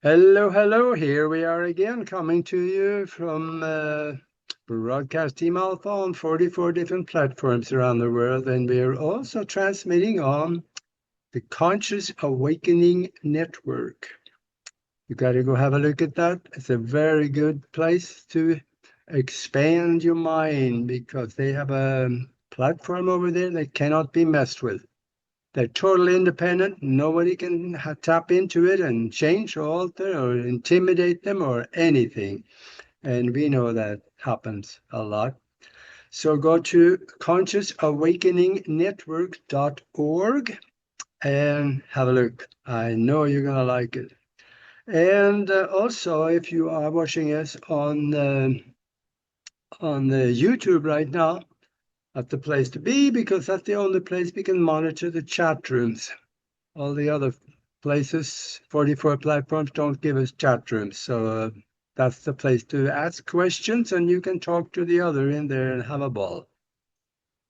Hello, hello. Here we are again, coming to you from Broadcast Team Alpha on 44 different platforms around the world. And we are also transmitting on the Conscious Awakening Network. You got to go have a look at that. It's a very good place to expand your mind, because they have a platform over there that cannot be messed with. They're totally independent. Nobody can tap into it and change or alter or intimidate them or anything. And we know that happens a lot. So go to consciousawakeningnetwork.org and have a look. I know you're going to like it. And also, if you are watching us on the YouTube right now, that's the place to be, because that's the only place we can monitor the chat rooms. All the other places, 44 platforms, don't give us chat rooms. So that's the place to ask questions, and you can talk to the other in there and have a ball.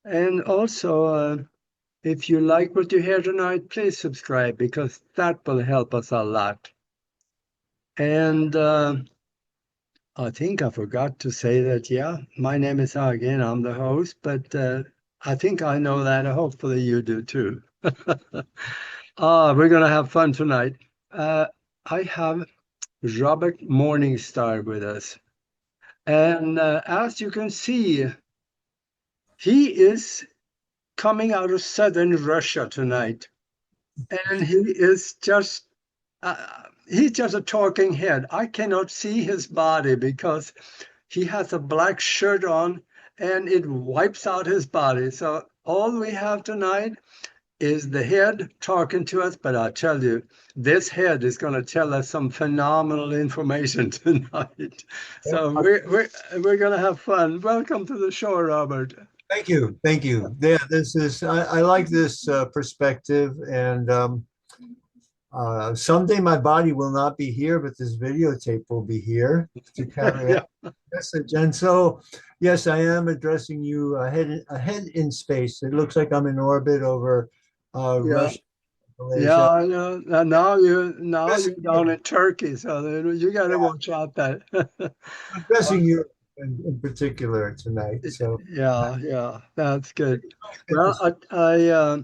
And also, if you like what you hear tonight, please subscribe, because that will help us a lot. And I think I forgot to say that, yeah, my name is Aage and I'm the host, but I think I know that. Hopefully you do too. We're going to have fun tonight. I have Robert Morningstar with us. And as you can see, he is coming out of southern Russia tonight. And he is just... he's just a talking head. I cannot see his body because he has a black shirt on and it wipes out his body. So all we have tonight is the head talking to us. But I tell you, this head is going to tell us some phenomenal information tonight. So we're going to have fun. Welcome to the show, Robert. Thank you. Thank you. Yeah, this is, I like this perspective, and someday my body will not be here, but this videotape will be here to carry out the message. And so, yes, I am addressing you ahead in space. It looks like I'm in orbit over Russia. Malaysia. Yeah, I know. Now you're down in Turkey, so you got to watch out that. I'm addressing you in particular tonight. So yeah, that's good. Well, I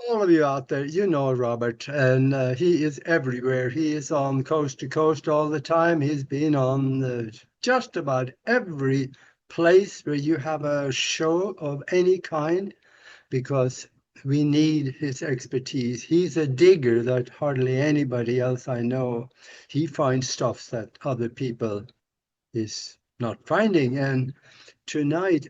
all of you out there, you know Robert, and he is everywhere. He is on coast to coast all the time. He's been on just about every place where you have a show of any kind, because we need his expertise. He's a digger that hardly anybody else I know. He finds stuff that other people is not finding. And tonight,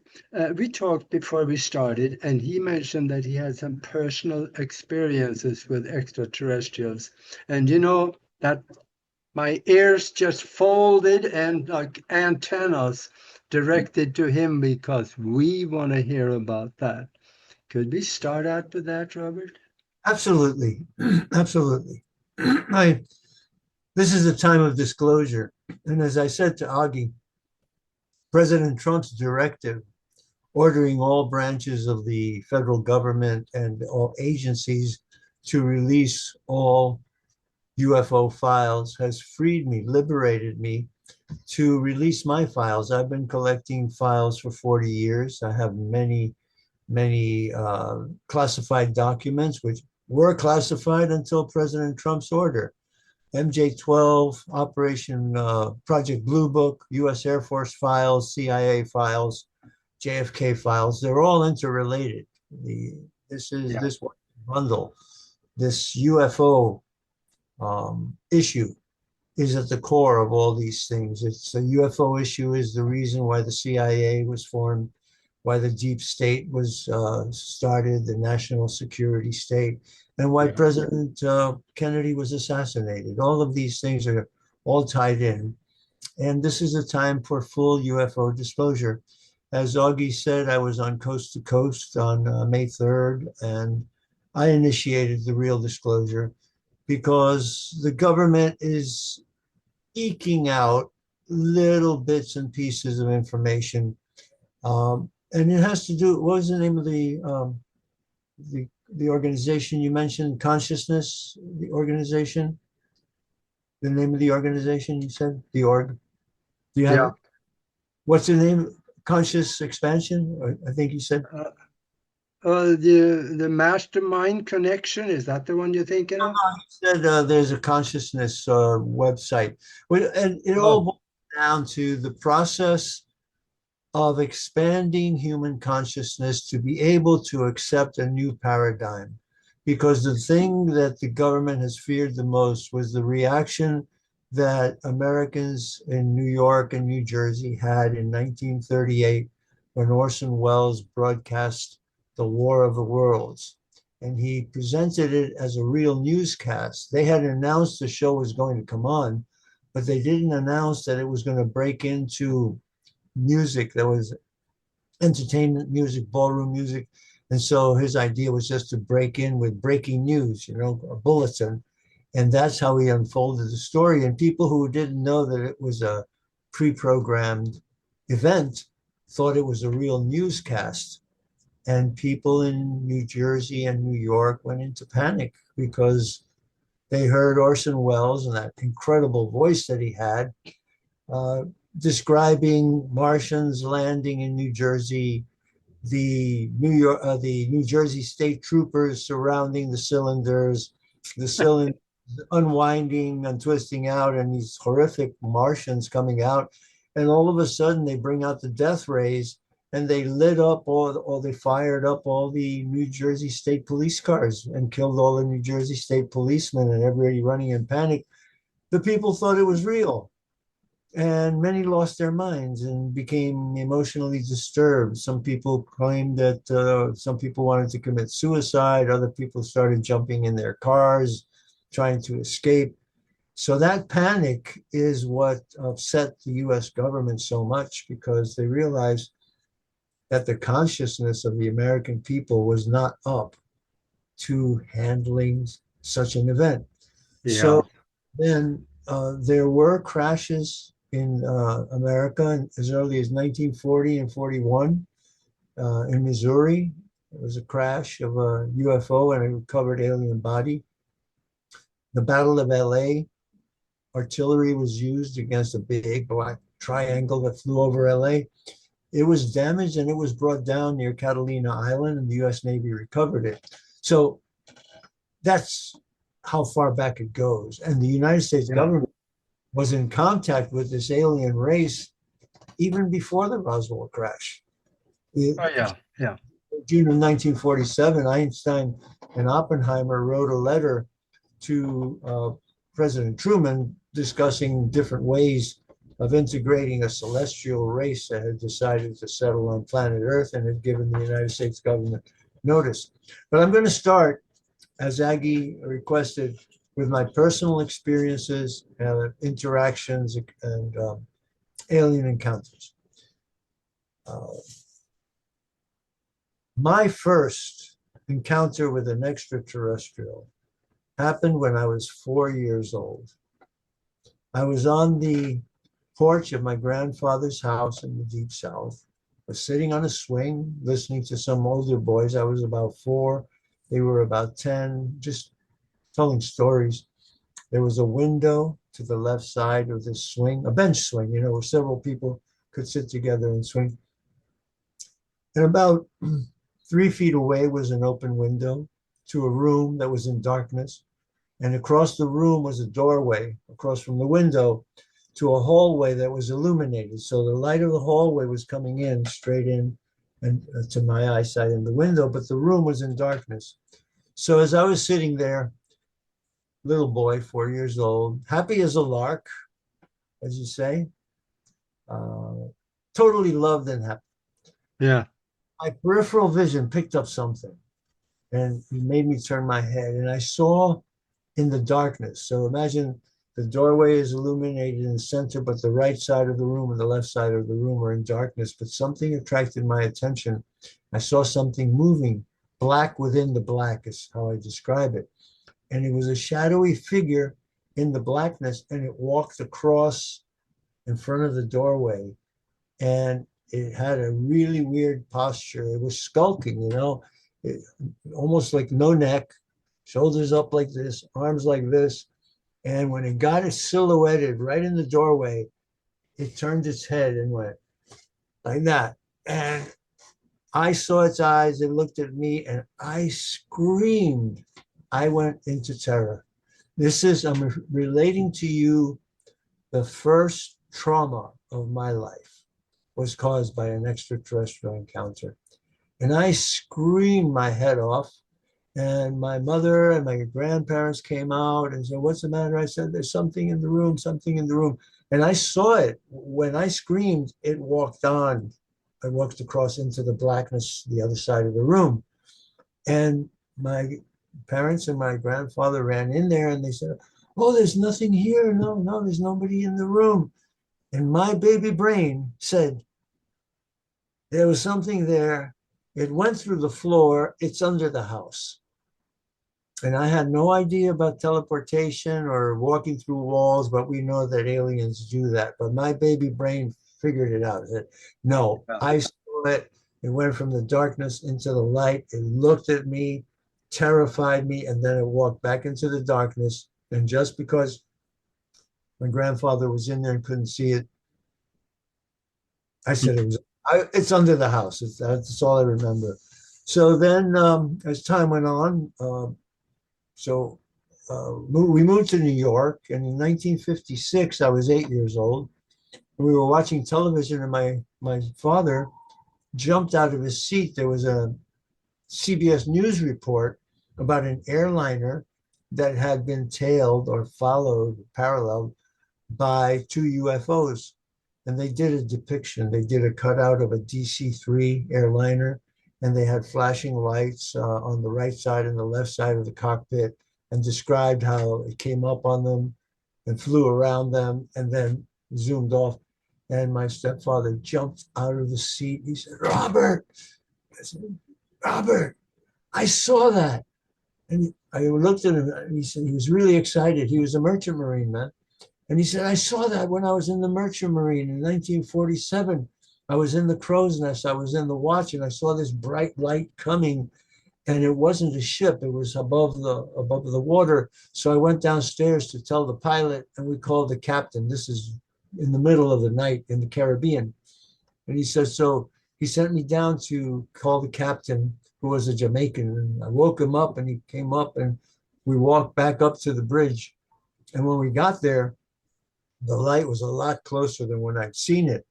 we talked before we started, and he mentioned that he had some personal experiences with extraterrestrials. And that my ears just folded and like antennas directed to him, because we want to hear about that. Could we start out with that, Robert? Absolutely. Absolutely. This is a time of disclosure. And as I said to Aage, President Trump's directive ordering all branches of the federal government and all agencies to release all UFO files has freed me, liberated me to release my files. I've been collecting files for 40 years. I have many classified documents, which were classified until President Trump's order. MJ-12, Operation Project Blue Book, U.S. Air Force files, CIA files, JFK files, they're all interrelated. This bundle, this UFO issue is at the core of all these things. It's the UFO issue is the reason why the CIA was formed, why the deep state was started, the national security state, and why President Kennedy was assassinated. All of these things are all tied in. And this is a time for full UFO disclosure. As Augie said, I was on Coast to Coast on May 3rd, and I initiated the real disclosure because the government is eking out little bits and pieces of information. And it has to do, what was the name of the organization you mentioned? Consciousness, the organization? The name of the organization you said? The org? Do you have Yeah. it? What's the name? Conscious expansion? I think you said. Uh, the mastermind connection, is that the one you're thinking of? You said there's a consciousness website. And it all Oh, boils down to the process of expanding human consciousness to be able to accept a new paradigm. Because the thing that the government has feared the most was the reaction that Americans in New York and New Jersey had in 1938 when Orson Welles broadcast The War of the Worlds. And he presented it as a real newscast. They had announced the show was going to come on, but they didn't announce that it was going to break into music that was entertainment music, ballroom music. And so his idea was just to break in with breaking news, a bulletin. And that's how he unfolded the story. And people who didn't know that it was a pre programmed event thought it was a real newscast. And people in New Jersey and New York went into panic because they heard Orson Welles and that incredible voice that he had uh, describing Martians landing in New Jersey, the New Jersey state troopers surrounding the cylinders, the cylinder unwinding and twisting out, and these horrific Martians coming out, and all of a sudden they bring out the death rays. And they lit up or they fired up all the New Jersey state police cars and killed all the New Jersey state policemen and everybody running in panic. The people thought it was real, and many lost their minds and became emotionally disturbed. Some people claimed that some people wanted to commit suicide. Other people started jumping in their cars, trying to escape. So that panic is what upset the US government so much because they realized that the consciousness of the American people was not up to handling such an event. yeah. So then there were crashes in America as early as 1940 and 41 in Missouri. There was a crash of a UFO and a recovered alien body. The Battle of LA, artillery was used against a big black triangle that flew over LA. It was damaged and it was brought down near Catalina Island, and the US Navy recovered it. So that's how far back it goes. And the United States Yeah. government was in contact with this alien race even before the Roswell crash. Oh, In yeah. Yeah. June of 1947, Einstein and Oppenheimer wrote a letter to President Truman discussing different ways of integrating a celestial race that had decided to settle on planet Earth and had given the United States government notice. But I'm going to start, as Aage requested, with my personal experiences, interactions, and alien encounters. Uh, my first encounter with an extraterrestrial happened when I was 4 years old. I was on the porch of my grandfather's house in the Deep South. I was sitting on a swing, listening to some older boys. I was about 4. They were about 10, just telling stories. There was a window to the left side of this swing, a bench swing, where several people could sit together and swing. And about 3 feet away was an open window to a room that was in darkness. And across the room was a doorway across from the window to a hallway that was illuminated. So the light of the hallway was coming in straight in and to my eyesight in the window, but the room was in darkness. So as I was sitting there, little boy, 4 years old, happy as a lark, as you say, uh, totally loved and happy. Yeah. My peripheral vision picked up something and it made me turn my head and I saw in the darkness. So imagine The doorway is illuminated in the center, but the right side of the room and the left side of the room are in darkness. But something attracted my attention. I saw something moving, black within the black is how I describe it. And it was a shadowy figure in the blackness, and it walked across in front of the doorway. And it had a really weird posture. It was skulking, it, almost like no neck, shoulders up like this, arms like this. And when it got it silhouetted right in the doorway, it turned its head and went like that. And I saw its eyes. It looked at me and I screamed. I went into terror. I'm relating to you the first trauma of my life was caused by an extraterrestrial encounter. And I screamed my head off. And my mother and my grandparents came out and said, "What's the matter?" I said, "There's something in the room, something in the room." And I saw it. When I screamed, it walked on. I walked across into the blackness, the other side of the room. And my parents and my grandfather ran in there and they said, "Oh, there's nothing here. No, no, there's nobody in the room." And my baby brain said, "There was something there. It went through the floor. It's under the house." And I had no idea about teleportation or walking through walls, but we know that aliens do that. But my baby brain figured it out. That no, I saw it. It went from the darkness into the light. It looked at me, terrified me, and then it walked back into the darkness. And just because my grandfather was in there and couldn't see it, I said it's under the house. That's all I remember. So then, as time went on, so we moved to New York, and in 1956, I was 8 years old. And we were watching television, and my father jumped out of his seat. There was a CBS News report about an airliner that had been tailed or followed, paralleled by two UFOs. And they did a depiction. They did a cutout of a DC-3 airliner, and they had flashing lights on the right side and the left side of the cockpit, and described how it came up on them and flew around them and then zoomed off. And my stepfather jumped out of the seat. He said, "Robert," I said, "Robert, I saw that." And I looked at him and he said, he was really excited. He was a merchant marine, man. And he said, "I saw that when I was in the Merchant Marine in 1947. I was in the crow's nest. I was in the watch, and I saw this bright light coming, and it wasn't a ship. It was above the water. So I went downstairs to tell the pilot, and we called the captain. This is in the middle of the night in the Caribbean." And he said, so he sent me down to call the captain, who was a Jamaican. And I woke him up, and he came up, and we walked back up to the bridge. And when we got there, the light was a lot closer than when I'd seen it.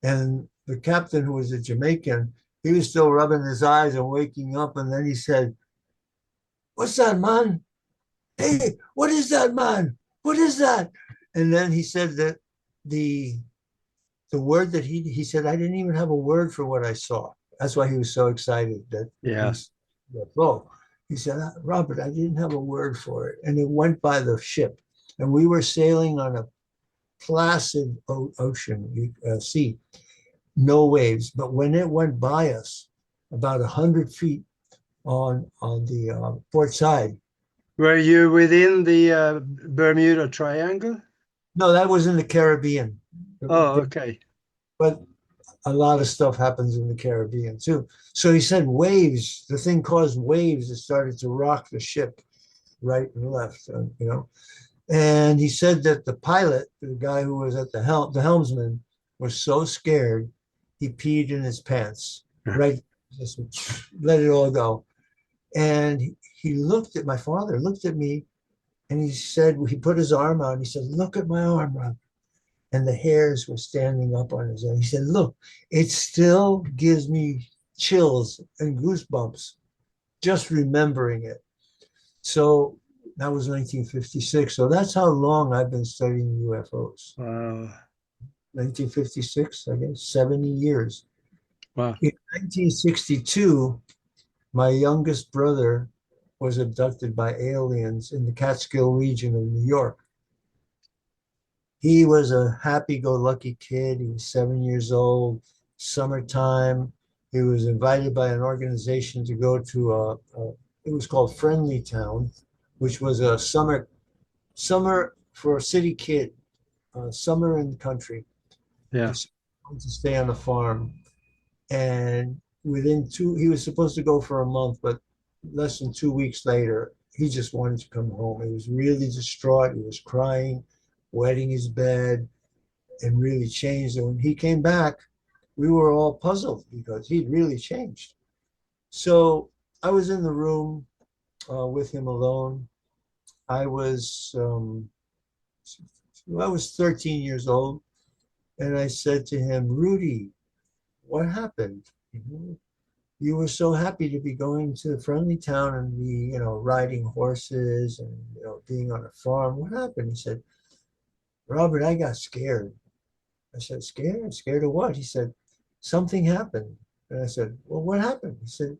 And the captain, who was a Jamaican, he was still rubbing his eyes and waking up. And then he said, "What's that, man? Hey, what is that, man? What is that?" And then he said that the word that he said, "I didn't even have a word for what I saw." That's why he was so excited that Yeah. he said, "Robert, I didn't have a word for it." And it went by the ship. And we were sailing on a placid ocean, sea, no waves. But when it went by us, about 100 feet on the port side. Were you within the Bermuda Triangle? No, that was in the Caribbean. Oh, okay. But a lot of stuff happens in the Caribbean too. So he said waves, the thing caused waves that started to rock the ship right and left, And he said that the pilot, the guy who was at the helmsman, was so scared, he peed in his pants, right? Just let it all go. And he looked at my father, looked at me, and he said, he put his arm out and he said, "Look at my arm, Rob." And the hairs were standing up on his arm. He said, "Look, it still gives me chills and goosebumps just remembering it." So that was 1956. So that's how long I've been studying UFOs. Wow. 1956, I guess, 70 years. Wow. In 1962, my youngest brother was abducted by aliens in the Catskill region of New York. He was a happy-go-lucky kid. He was 7 years old, summertime. He was invited by an organization to go to it was called Friendly Town, which was a summer for a city kid, summer in the country. Yeah. Just wanted to stay on the farm. And he was supposed to go for a month, but less than 2 weeks later, he just wanted to come home. He was really distraught. He was crying, wetting his bed, and really changed. And when he came back, we were all puzzled because he'd really changed. So I was in the room with him alone. I was um, I was 13 years old, and I said to him, "Rudy, what happened? You were so happy to be going to Friendly Town and be, riding horses and being on a farm. What happened?" He said, "Robert, I got scared." I said, "Scared? Scared of what?" He said, "Something happened." And I said, "Well, what happened?" He said,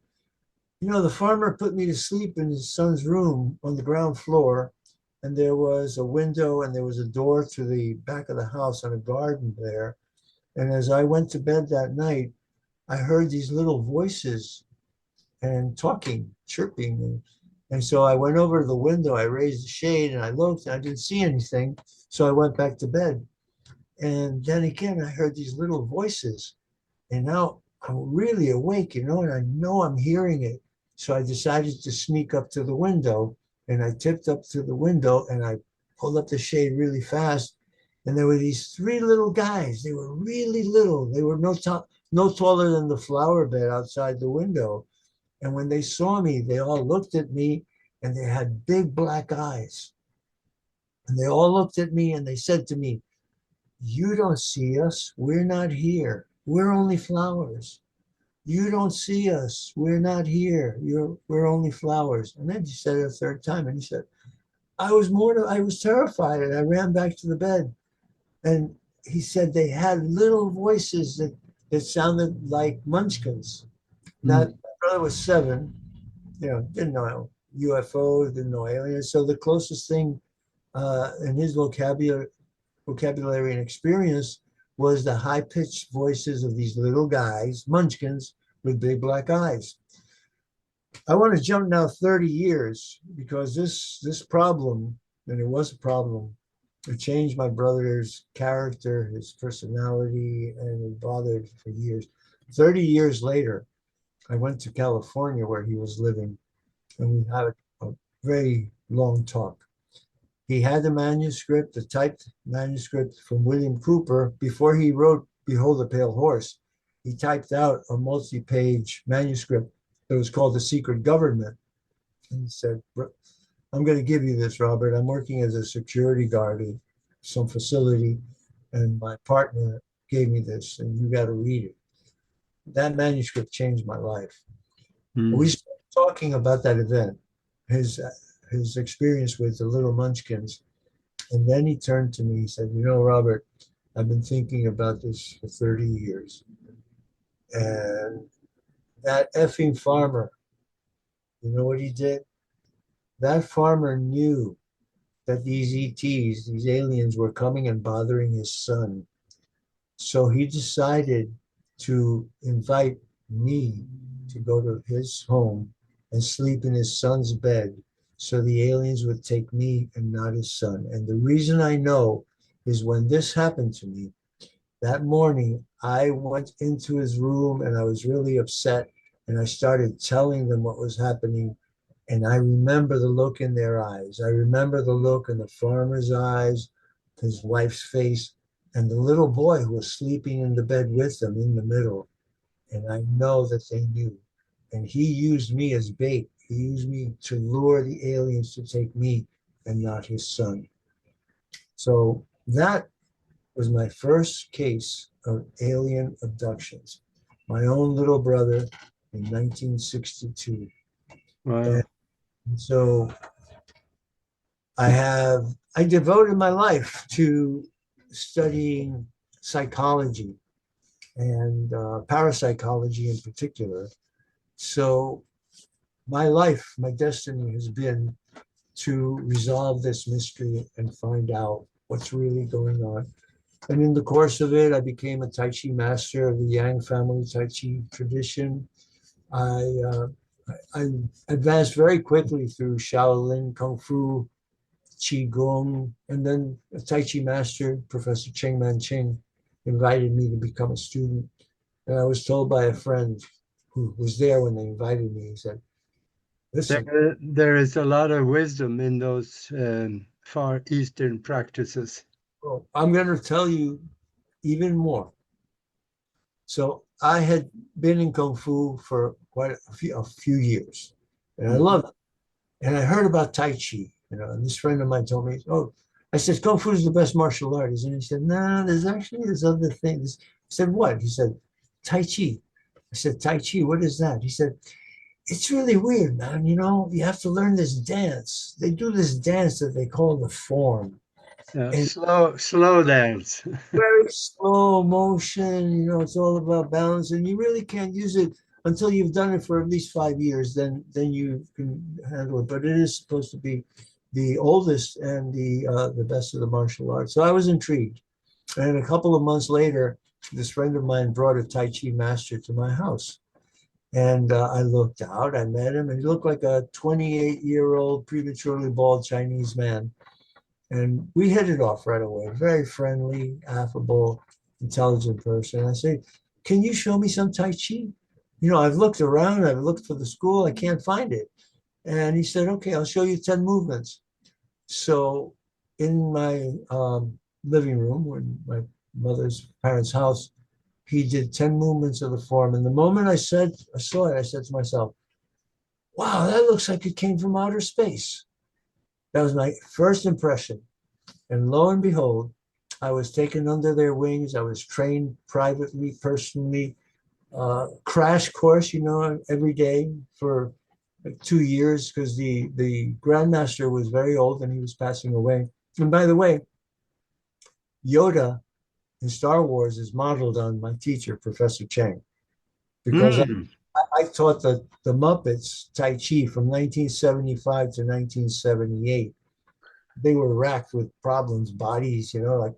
"The farmer put me to sleep in his son's room on the ground floor, and there was a window and there was a door to the back of the house and a garden there. And as I went to bed that night, I heard these little voices and talking, chirping. And so I went over to the window, I raised the shade and I looked and I didn't see anything. So I went back to bed. And then again, I heard these little voices. And now I'm really awake, and I know I'm hearing it. So I decided to sneak up to the window, and I tipped up to the window and I pulled up the shade really fast. And there were these three little guys. They were really little. They were no taller than the flower bed outside the window. And when they saw me, they all looked at me and they had big black eyes. And they all looked at me and they said to me, "You don't see us. We're not here. We're only flowers. You don't see us. We're not here. We're only flowers." And then he said it a third time. And he said, I was terrified. And I ran back to the bed. And he said they had little voices that sounded like munchkins. Now, Mm. my brother was 7, didn't know UFOs, didn't know aliens. So the closest thing in his vocabulary and experience was the high pitched voices of these little guys, munchkins with big black eyes. I want to jump now 30 years because this problem, and it was a problem, it changed my brother's character, his personality, and it bothered for years. 30 years later, I went to California where he was living, and we had a very long talk. He had the manuscript, the typed manuscript from William Cooper before he wrote Behold the Pale Horse. He typed out a multi-page manuscript that was called The Secret Government. And he said, "I'm going to give you this, Robert. I'm working as a security guard at some facility, and my partner gave me this, and you got to read it." That manuscript changed my life. We Mm. started talking about that event, his his experience with the little munchkins. And then he turned to me, he said, "Robert, I've been thinking about this for 30 years. And that effing farmer, you know what he did? That farmer knew that these ETs, these aliens, were coming and bothering his son. So he decided to invite me to go to his home and sleep in his son's bed so the aliens would take me and not his son." And the reason I know is when this happened to me, that morning, I went into his room and I was really upset. And I started telling them what was happening. And I remember the look in their eyes. I remember the look in the farmer's eyes, his wife's face, and the little boy who was sleeping in the bed with them in the middle. And I know that they knew. And he used me as bait. He used me to lure the aliens to take me and not his son. So that was my first case of alien abductions. My own little brother in 1962. And Wow. so I devoted my life to studying psychology and parapsychology in particular. So my life, my destiny has been to resolve this mystery and find out what's really going on. And in the course of it, I became a Tai Chi master of the Yang family Tai Chi tradition. I, uh, I advanced very quickly through Shaolin, Kung Fu, Qigong, and then a Tai Chi master, Professor Cheng Man Ching, invited me to become a student. And I was told by a friend who was there when they invited me, he said, listen, There is a lot of wisdom in those Far Eastern practices. well, I'm going to tell you even more. So I had been in Kung Fu for quite a few years, and I Mhm. loved it. And I heard about Tai Chi, and this friend of mine told me, oh, I said, Kung Fu is the best martial art, isn't it? He said, no, there's actually this other thing. I said, what? He said, Tai Chi. I said, Tai Chi, what is that? He said, it's really weird, man. You have to learn this dance. They do this dance that they call the form. Yeah, And slow dance. very slow motion, it's all about balance. And you really can't use it until you've done it for at least 5 years, then you can handle it. But it is supposed to be the oldest and the best of the martial arts. So I was intrigued. And a couple of months later, this friend of mine brought a Tai Chi master to my house. And I looked out, I met him, and he looked like a 28-year-old prematurely bald Chinese man. And we hit it off right away. Very friendly, affable, intelligent person. I said, can you show me some Tai Chi? I've looked around, I've looked for the school, I can't find it. And he said, okay, I'll show you 10 movements. So in my living room, in my mother's parents' house, he did 10 movements of the form. And the moment I saw it, I said to myself, wow, that looks like it came from outer space. That was my first impression. And lo and behold, I was taken under their wings. I was trained privately, personally, crash course, every day for like 2 years because the grandmaster was very old and he was passing away. And by the way, Yoda in Star Wars is modeled on my teacher, Professor Chang, because Mm. I taught the Muppets Tai Chi from 1975 to 1978. They were racked with problems, bodies, like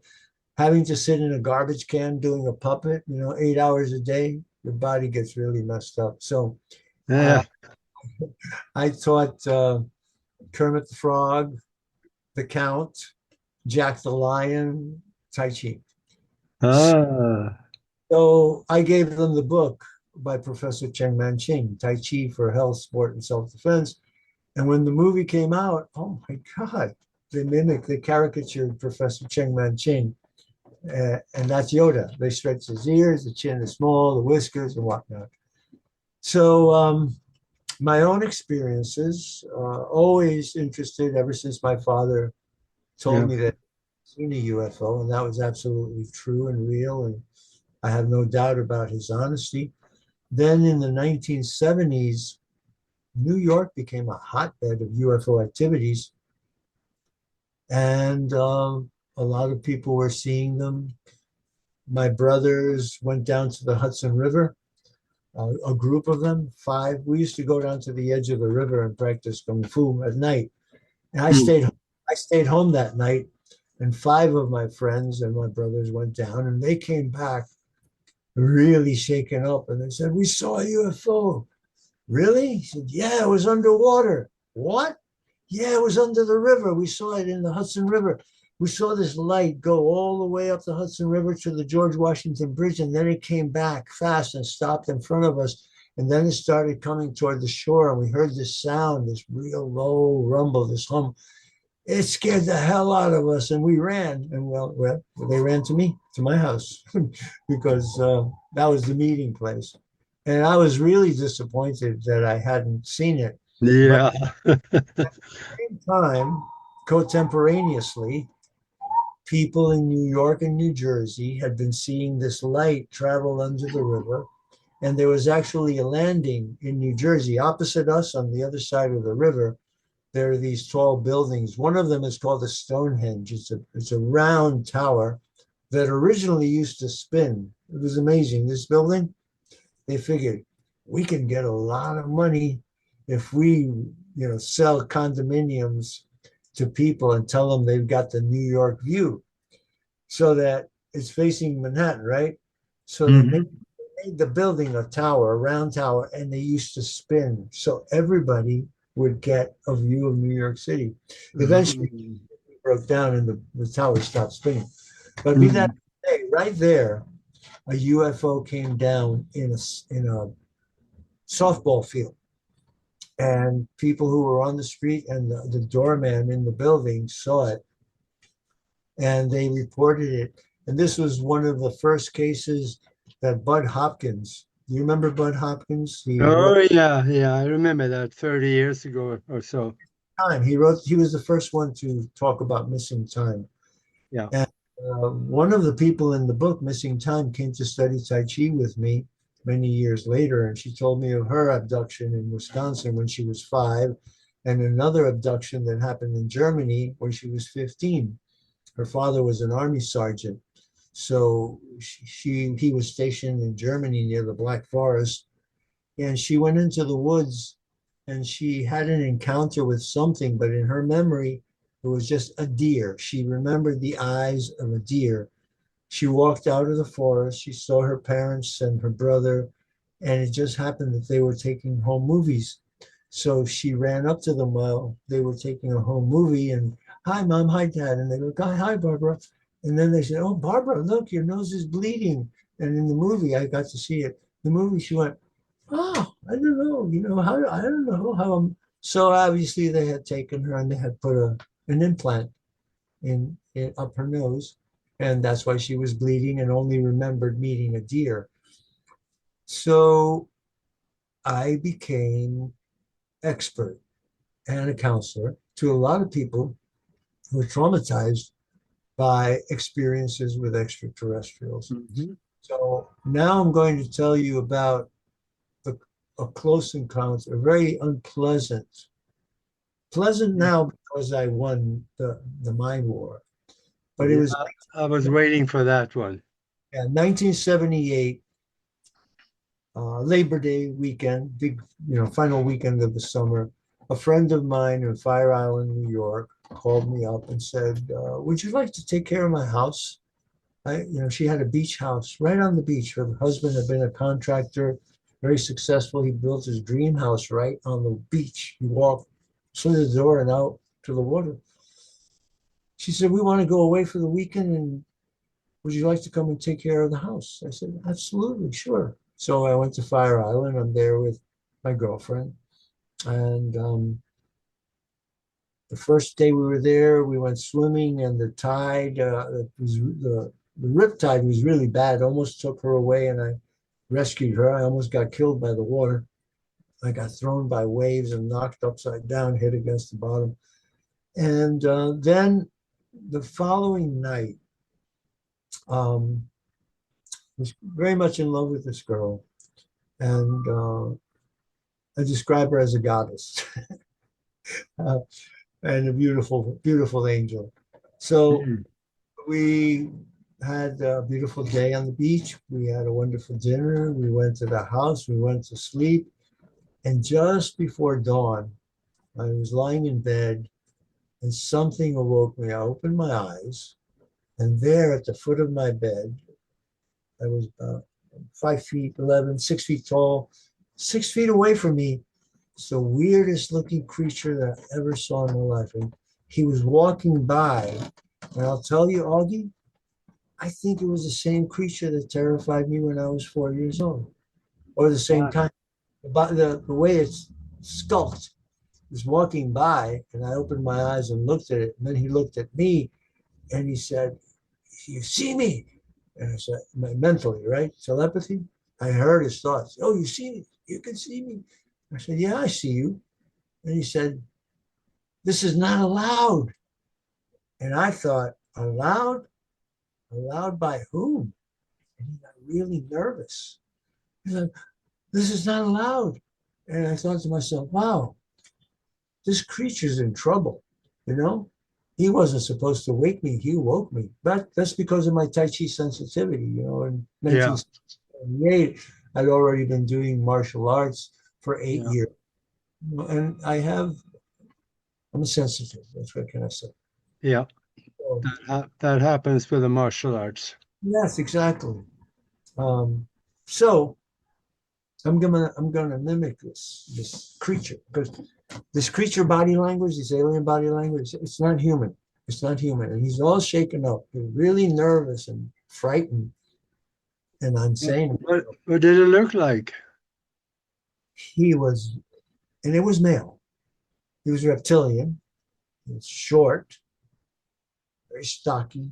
having to sit in a garbage can doing a puppet, 8 hours a day, your body gets really messed up. So Yeah. uh, I taught Kermit the Frog, the Count, Jack the Lion, Tai Chi. Ah. So I gave them the book by Professor Cheng Man-Ching, Tai Chi for Health, Sport, and Self-Defense. And when the movie came out, oh my God, they caricatured Professor Cheng Man-Ching. And that's Yoda. They stretch his ears, the chin is small, the whiskers, and whatnot. So, my own experiences, always interested ever since my father told Yeah. me that he'd seen a UFO, and that was absolutely true and real. And I have no doubt about his honesty. Then in the 1970s, New York became a hotbed of UFO activities, and a lot of people were seeing them. My brothers went down to the Hudson River, a group of them, five. We used to go down to the edge of the river and practice kung fu at night. And Mm. I stayed home that night, and five of my friends and my brothers went down, and they came back really shaken up, and they said, "We saw a UFO." Really? He said, "Yeah, it was underwater." What? Yeah, it was under the river. We saw it in the Hudson River. We saw this light go all the way up the Hudson River to the George Washington Bridge, and then it came back fast and stopped in front of us. And then it started coming toward the shore, and we heard this sound, this real low rumble, this hum. It scared the hell out of us, and we ran. And well, they ran to me, to my house, because that was the meeting place. And I was really disappointed that I hadn't seen it. But Yeah. at the same time, contemporaneously, people in New York and New Jersey had been seeing this light travel under the river. And there was actually a landing in New Jersey opposite us on the other side of the river. There are these tall buildings. One of them is called the Stonehenge. It's a round tower that originally used to spin. It was amazing. This building, they figured we can get a lot of money if we, sell condominiums to people and tell them they've got the New York view. so that it's facing Manhattan, right? So Mhm. they made the building a tower, a round tower, and they used to spin. So everybody would get a view of New York City. Eventually, Mhm. it broke down and the tower stopped spinning. But be that Mhm. hey, right there, a UFO came down in a softball field, and people who were on the street and the doorman in the building saw it, and they reported it. And this was one of the first cases that Bud Hopkins. Do you remember Bud Hopkins? He Oh wrote yeah, yeah, I remember that 30 years ago or so. time. He wrote. He was the first one to talk about missing time. Yeah. And one of the people in the book, Missing Time, came to study Tai Chi with me many years later, and she told me of her abduction in Wisconsin when she was 5, and another abduction that happened in Germany when she was 15. Her father was an army sergeant, so he was stationed in Germany near the Black Forest, and she went into the woods and she had an encounter with something, but in her memory, it was just a deer. She remembered the eyes of a deer. She walked out of the forest. She saw her parents and her brother, and it just happened that they were taking home movies. So she ran up to them while they were taking a home movie and, hi, mom, hi, dad. And they go, hi, Barbara. And then they said, oh, Barbara, look, your nose is bleeding. And in the movie, I got to see it. The movie, she went, oh, I don't know, how, I don't know how so obviously they had taken her and they had put an implant in up her nose, and that's why she was bleeding and only remembered meeting a deer. So I became expert and a counselor to a lot of people who were traumatized by experiences with extraterrestrials. Mhm. So now I'm going to tell you about a, a close encounter, a very pleasant now because I won the mind war. But it Yeah, was I was waiting for that one. 1978, Labor Day weekend, big, final weekend of the summer. A friend of mine in Fire Island, New York, called me up and said, "Would you like to take care of my house?" She had a beach house right on the beach. Her husband had been a contractor, very successful. He built his dream house right on the beach. He walked through the door and out to the water. She said, "We want to go away for the weekend, and would you like to come and take care of the house?" I said, "Absolutely, sure." So I went to Fire Island. I'm there with my girlfriend. And the first day we were there, we went swimming, and the tide, the rip tide was really bad, almost took her away, and I rescued her. I almost got killed by the water. I got thrown by waves and knocked upside down, hit against the bottom. And then the following night, um, was very much in love with this girl, and I describe her as a goddess uh, and a beautiful, beautiful angel. So Mhm. we had a beautiful day on the beach. We had a wonderful dinner. We went to the house. We went to sleep. And just before dawn, I was lying in bed and something awoke me. I opened my eyes, and there at the foot of my bed, I was about 5 feet 11, 6 feet tall, 6 feet away from me. It's the weirdest looking creature that I ever saw in my life. And he was walking by. And I'll tell you, Augie, I think it was the same creature that terrified me when I was 4 years old, or the same Wow. time. About the way it's sculpted. He was walking by, and I opened my eyes and looked at it. And then he looked at me and he said, "You see me?" And I said, mentally, right? Telepathy. I heard his thoughts. "Oh, you see me? You can see me." I said, "Yeah, I see you." And he said, "This is not allowed." And I thought, allowed? Allowed by whom? And he got really nervous. He said, "This is not allowed." And I thought to myself, wow, this creature's in trouble. You know, he wasn't supposed to wake me. He woke me. But that's because of my Tai Chi sensitivity. In Yeah, 1978, I'd already been doing martial arts for eight yeah, years. And I'm a sensitive. That's what can I say? yeah. So, that happens with the martial arts. yes, exactly. Um, so I'm gonna mimic this creature because this creature body language, this alien body language, it's not human. It's not human, and he's all shaken up. He's really nervous and frightened, and I'm saying What did it look like? he was, and it was male. He was reptilian. He was short, very stocky,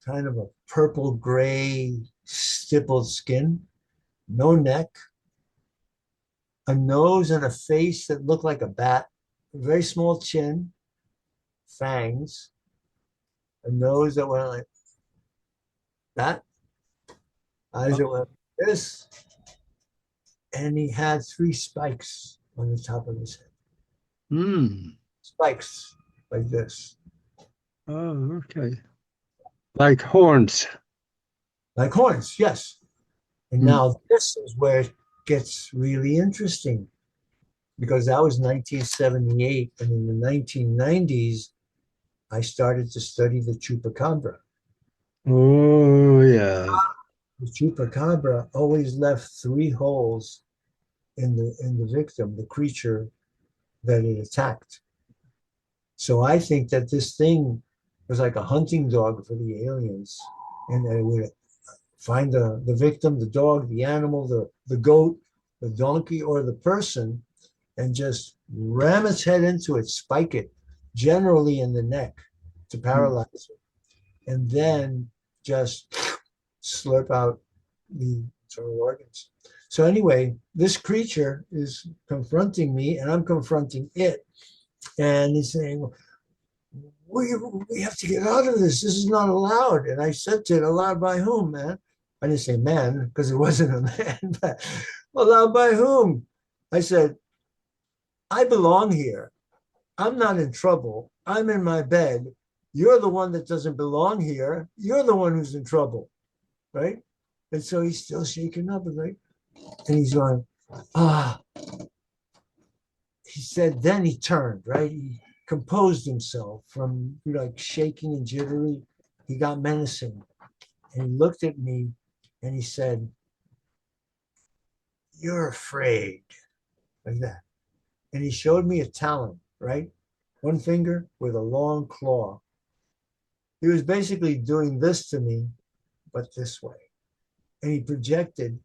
kind of a purple gray stippled skin, no neck, a nose and a face that looked like a bat, a very small chin, fangs, a nose that went like that, eyes that went like this, and he had three spikes on the top of his head. Hmm. Spikes like this, Oh, okay. Like horns. like horns, yes. And Hmm. now this is where it gets really interesting because that was 1978. And in the 1990s, I started to study the chupacabra. Oh, yeah. The chupacabra always left three holes in the victim, the creature that it attacked. So I think that this thing was like a hunting dog for the aliens, and it would find the victim, the dog, the animal, the goat, the donkey, or the person, and just ram its head into it, spike it, generally in the neck to Hmm. paralyze it, and then just slurp out the internal organs. So anyway, this creature is confronting me, and I'm confronting it, and he's saying, we have to get out of this. This is not allowed. And I said to it, allowed by whom, man? I didn't say man because it wasn't a man, but allowed by whom? I said, I belong here. I'm not in trouble. I'm in my bed. You're the one that doesn't belong here. You're the one who's in trouble, right? And so he's still shaking up, right? And he's going, ah. He said, then he turned, right? He composed himself from like shaking and jittery. He got menacing. And he looked at me and he said, you're afraid, like that. And he showed me a talon, right? One finger with a long claw. He was basically doing this to me, but this way. And he projected,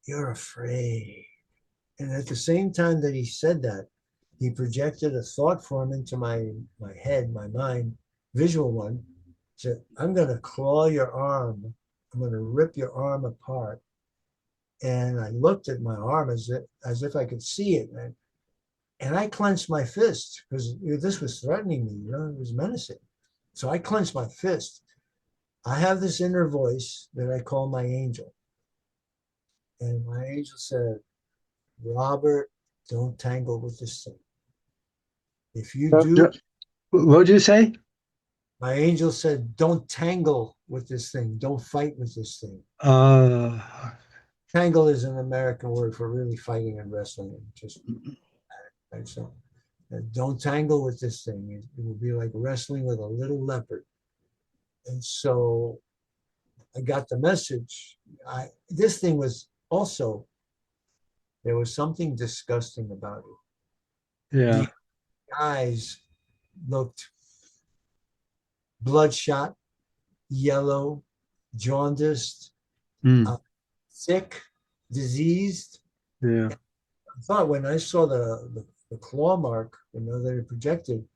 you're afraid. And at the same time that he said that, he projected a thought form into my head, my mind, visual one. Said, I'm going to claw your arm. I'm going to rip your arm apart. And I looked at my arm as if I could see it. And I clenched my fist because this was threatening me, it was menacing. So I clenched my fist. I have this inner voice that I call my angel. And my angel said, Robert, don't tangle with this thing. If you do, What did you say? my angel said, don't tangle with this thing. Don't fight with this thing. Uh, Tangle is an American word for really fighting and wrestling. Just right, so don't tangle with this thing. It will be like wrestling with a little leopard. And so I got the message. This thing was also, there was something disgusting about it. yeah. The eyes looked bloodshot, yellow, jaundiced, Hmm. uh, sick, diseased. Yeah. I thought when I saw the claw mark, that it projected,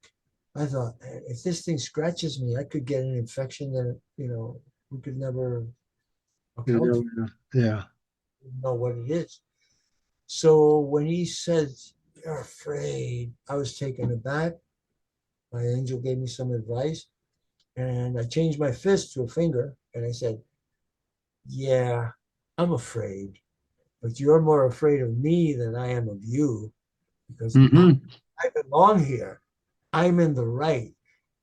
I thought, if this thing scratches me, I could get an infection that, we could never account for, Yeah. know what it is. So when he said, you're afraid, I was taken aback. My angel gave me some advice, and I changed my fist to a finger, and I said, yeah, I'm afraid, but you're more afraid of me than I am of you because Hmm. I belong here. I'm in the right.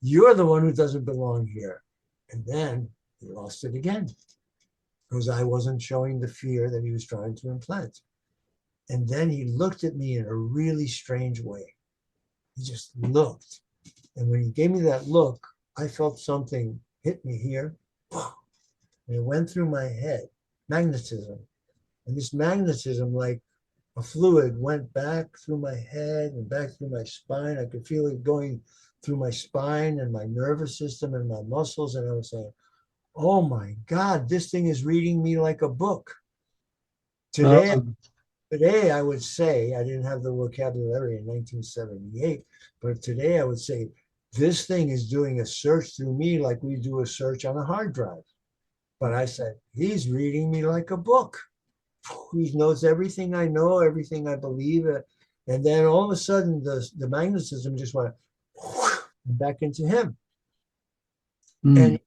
You're the one who doesn't belong here. And then he lost it again because I wasn't showing the fear that he was trying to implant. And then he looked at me in a really strange way. He just looked. And when he gave me that look, I felt something hit me here. And it went through my head, magnetism. And this magnetism, like a fluid, went back through my head and back through my spine. I could feel it going through my spine and my nervous system and my muscles. And I was saying, oh my God, this thing is reading me like a book. Today, Um, today I would say, I didn't have the vocabulary in 1978, but today I would say, this thing is doing a search through me like we do a search on a hard drive. But I said, he's reading me like a book. He knows everything I know, everything I believe. And then all of a sudden, the magnetism just went back into him. mm, And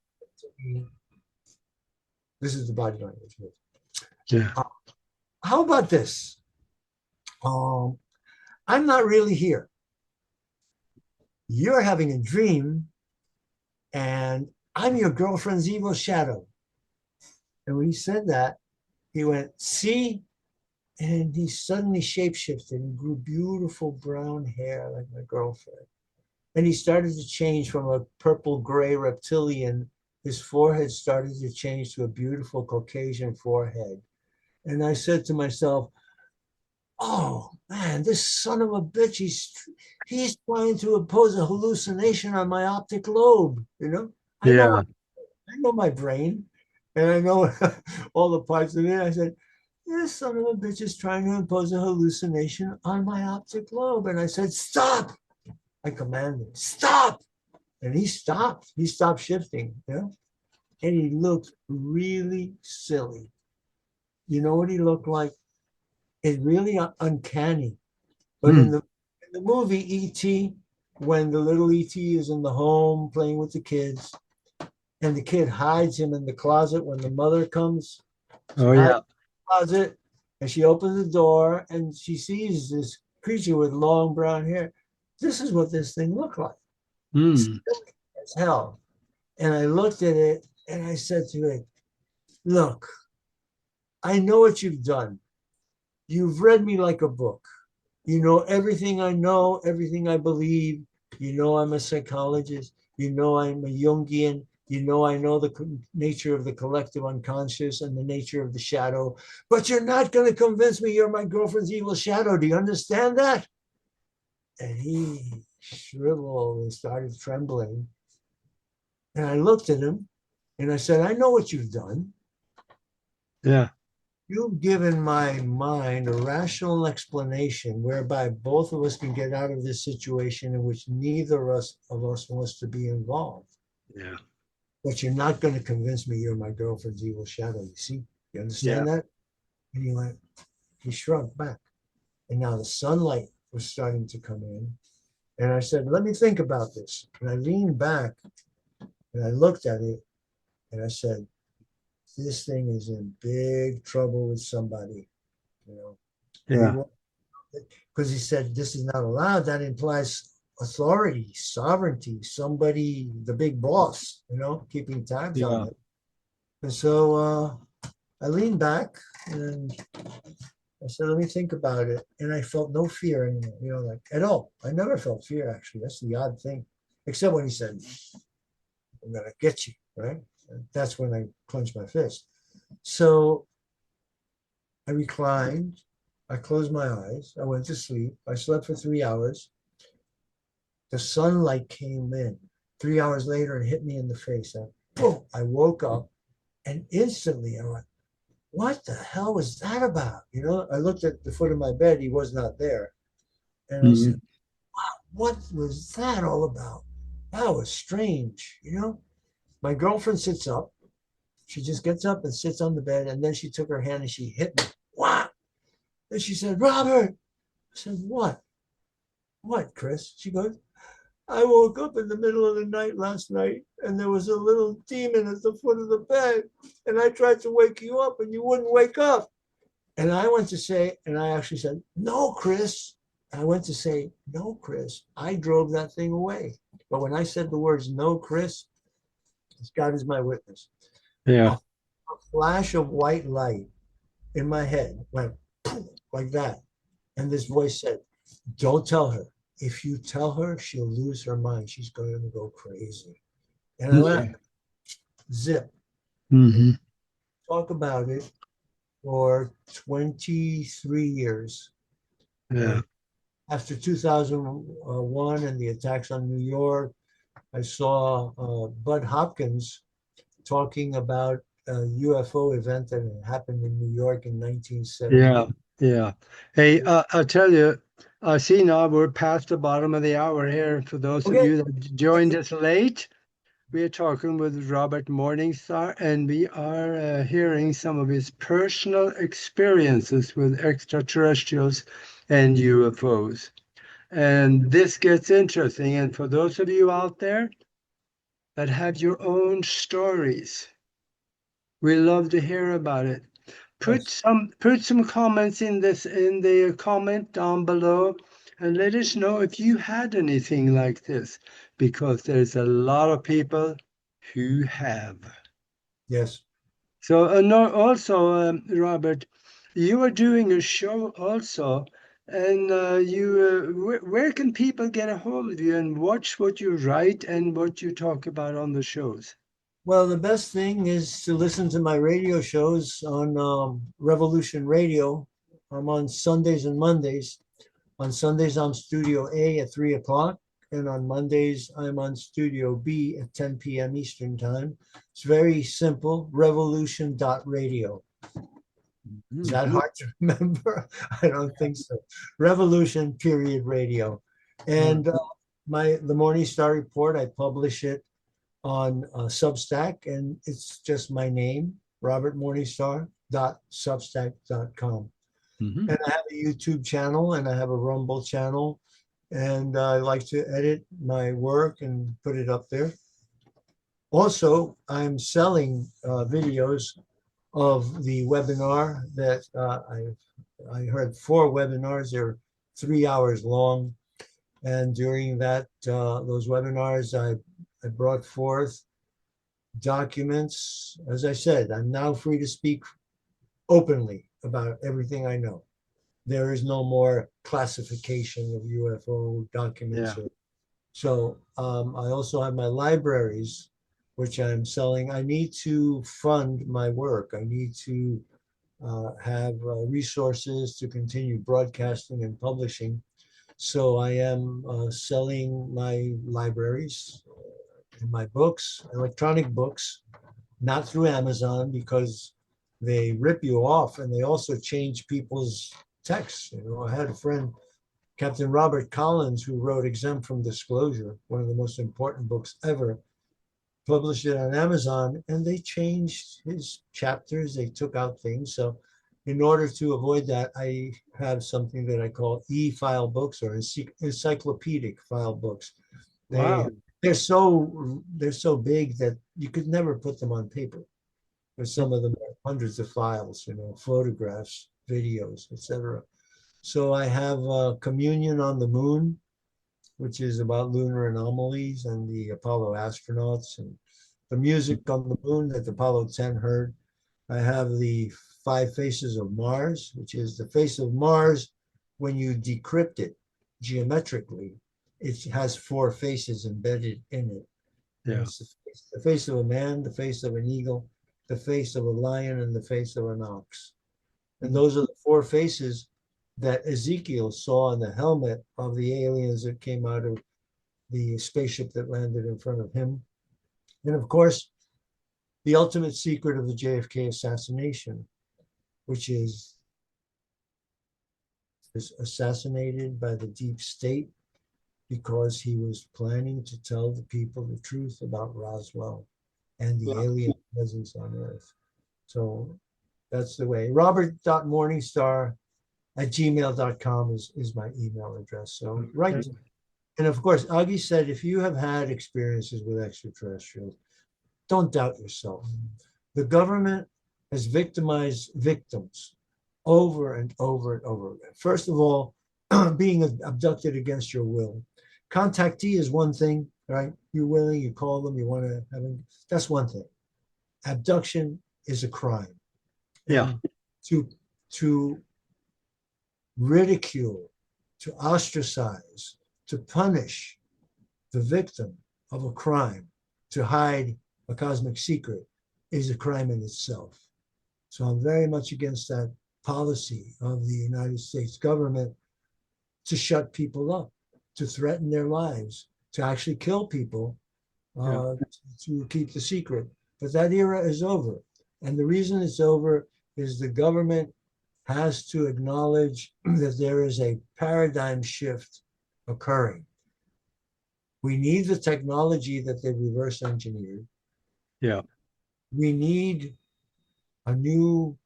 this is the body language. yeah. How about this? I'm not really here. You're having a dream, and I'm your girlfriend's evil shadow. And when he said that, he went, see? And he suddenly shapeshifted and grew beautiful brown hair like my girlfriend. And he started to change from a purple gray reptilian. His forehead started to change to a beautiful Caucasian forehead. And I said to myself, oh man, this son of a bitch, he's trying to impose a hallucination on my optic lobe. You know, I know Yeah. I know my brain, and I know all the parts of it. I said, this son of a bitch is trying to impose a hallucination on my optic lobe. And I said, stop. I commanded, stop. And he stopped. He stopped shifting, you know, and he looked really silly. You know what he looked like? It's really uncanny. But Mm, in the movie E.T., when the little E.T. is in the home playing with the kids, and the kid hides him in the closet when the mother comes, she oh, hides yeah. in the closet, and she opens the door, and she sees this creature with long brown hair. This is what this thing looked like. Mm, Silly as hell. And I looked at it, and I said to it, look, I know what you've done. You've read me like a book. You know everything I know, everything I believe. You know I'm a psychologist. You know I'm a Jungian. You know I know the nature of the collective unconscious and the nature of the shadow. But you're not going to convince me you're my girlfriend's evil shadow. Do you understand that? And he shriveled and started trembling. And I looked at him and I said, I know what you've done. yeah. You've given my mind a rational explanation whereby both of us can get out of this situation in which neither of us wants to be involved. Yeah. But you're not going to convince me you're my girlfriend's evil shadow. You see? You Yeah. understand that? And he shrunk back. And now the sunlight was starting to come in. And I said, let me think about this. And I leaned back and I looked at it and I said, this thing is in big trouble with somebody, you know. And he Yeah. because he said this is not allowed, that implies authority, sovereignty, somebody, the big boss, you know, keeping tabs on Yeah. it. And so I leaned back and I said, let me think about it. And I felt no fear anymore, you know, like at all. I never felt fear, actually. That's the odd thing, except when he said, I'm going to get you, right? And that's when I clenched my fist. So I reclined. I closed my eyes. I went to sleep. I slept for 3 hours. The sunlight came in 3 hours later and hit me in the face. And boom, I woke up and instantly I went, what the hell was that about? You know, I looked at the foot of my bed. He was not there. And I said, Mm, what was that all about? That was strange. You know, my girlfriend sits up. She just gets up and sits on the bed. And then she took her hand and she hit me. Wow. And she said, Robert. I said, what? What, Chris? She goes, I woke up in the middle of the night last night and there was a little demon at the foot of the bed. And I tried to wake you up and you wouldn't wake up. And I went to say, and I actually said, no, Chris. I went to say, no, Chris. I drove that thing away. But when I said the words, no, Chris, God is my witness. A, yeah. a flash of white light in my head went poof, like that. And this voice said, don't tell her. If you tell her, she'll lose her mind. She's going to go crazy. And I went, zip, Mm-hmm. talk about it for 23 years. Yeah. And after 2001 and the attacks on New York, I saw Bud Hopkins talking about a UFO event that had happened in New York in 1970. Yeah. Yeah. Hey, I'll tell you, I see now we're past the bottom of the hour here. For those of Okay. you that joined us late, we are talking with Robert Morningstar, and we are hearing some of his personal experiences with extraterrestrials and UFOs. And this gets interesting. And for those of you out there that have your own stories, we love to hear about it. Yes. Put some comments in the comment down below, and let us know if you had anything like this, because there's a lot of people who have. Yes. So no, also Robert, you are doing a show also, and where can people get a hold of you and watch what you write and what you talk about on the shows? Well, the best thing is to listen to my radio shows on Revolution Radio. I'm on Sundays and Mondays. On Sundays, I'm Studio A at 3 o'clock. And on Mondays, I'm on Studio B at 10 p.m. Eastern Time. It's very simple, revolution.radio. Is that Mhm. hard to remember? I don't think so. Revolution period radio. And the Morning Star Report, I publish it on Substack, and it's just my name, robertmorningstar.substack.com. Mhm. And I have a YouTube channel and I have a Rumble channel, and I like to edit my work and put it up there. Also, I'm selling videos of the webinar that I heard 4 webinars. They're 3 hours long, and during those webinars, I brought forth documents. As I said, I'm now free to speak openly about everything I know. There is no more classification of UFO documents. Yeah. I also have my libraries, which I'm selling. I need to fund my work. I need to have resources to continue broadcasting and publishing. So I am selling my libraries and my books, electronic books, not through Amazon because they rip you off and they also change people's texts. I had a friend, Captain Robert Collins, who wrote Exempt from Disclosure, one of the most important books ever, published it on Amazon, and they changed his chapters. They took out things. So in order to avoid that, I have something that I call e-file books or encyclopedic file books. They Wow. they're so big that you could never put them on paper. There's some of them are hundreds of files, photographs, videos, etc. So I have Communion on the Moon, which is about lunar anomalies and the Apollo astronauts and the music on the moon that Apollo 10 heard. I have the Five Faces of Mars, which is the face of Mars. When you decrypt it geometrically, it has 4 faces embedded in it. And Yeah. it's the face of a man, the face of an eagle, the face of a lion, and the face of an ox. And those are the 4 faces that Ezekiel saw on the helmet of the aliens that came out of the spaceship that landed in front of him. And of course, the ultimate secret of the JFK assassination, which is assassinated by the deep state because he was planning to tell the people the truth about Roswell and the Yeah. alien presence on Earth. So that's the way. Robert.morningstar@gmail.com is my email address. So right. And of course, Aage said, if you have had experiences with extraterrestrials, don't doubt yourself. The government has victimized victims over and over and over again. First of all, being abducted against your will. Contactee is one thing, right? You're willing, you call them, you want to have them. That's one thing. Abduction is a crime. Yeah. And to ridicule, to ostracize, to punish the victim of a crime to hide a cosmic secret is a crime in itself. So I'm very much against that policy of the United States government to shut people up, to threaten their lives, to actually kill people Yeah. to keep the secret. But that era is over. And the reason it's over is the government has to acknowledge that there is a paradigm shift occurring. We need the technology that they reverse engineered. Yeah. We need a new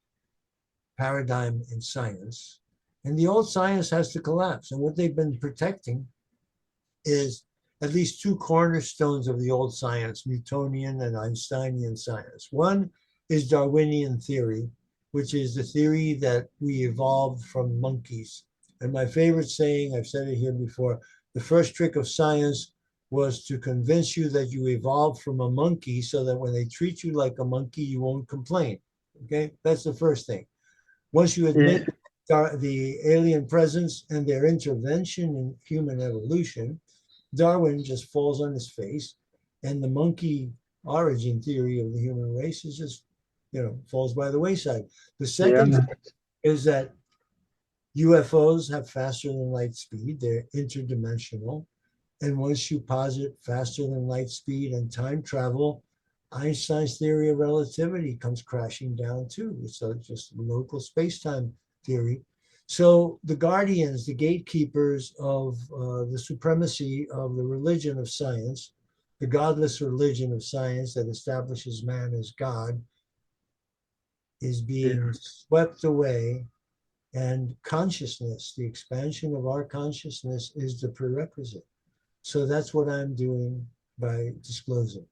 paradigm in science. And the old science has to collapse. And what they've been protecting is at least two cornerstones of the old science, Newtonian and Einsteinian science. One is Darwinian theory, which is the theory that we evolved from monkeys. And my favorite saying, I've said it here before, the first trick of science was to convince you that you evolved from a monkey so that when they treat you like a monkey, you won't complain. Okay, that's the first thing. Once you Yeah. admit the alien presence and their intervention in human evolution, Darwin just falls on his face, and the monkey origin theory of the human race is just, falls by the wayside. The second Yeah. thing is that UFOs have faster than light speed, they're interdimensional. And once you posit faster than light speed and time travel, Einstein's theory of relativity comes crashing down too. It's just local space-time theory. So the guardians, the gatekeepers of the supremacy of the religion of science, the godless religion of science that establishes man as God, is being Yeah. swept away. And consciousness, the expansion of our consciousness, is the prerequisite. So that's what I'm doing by disclosing.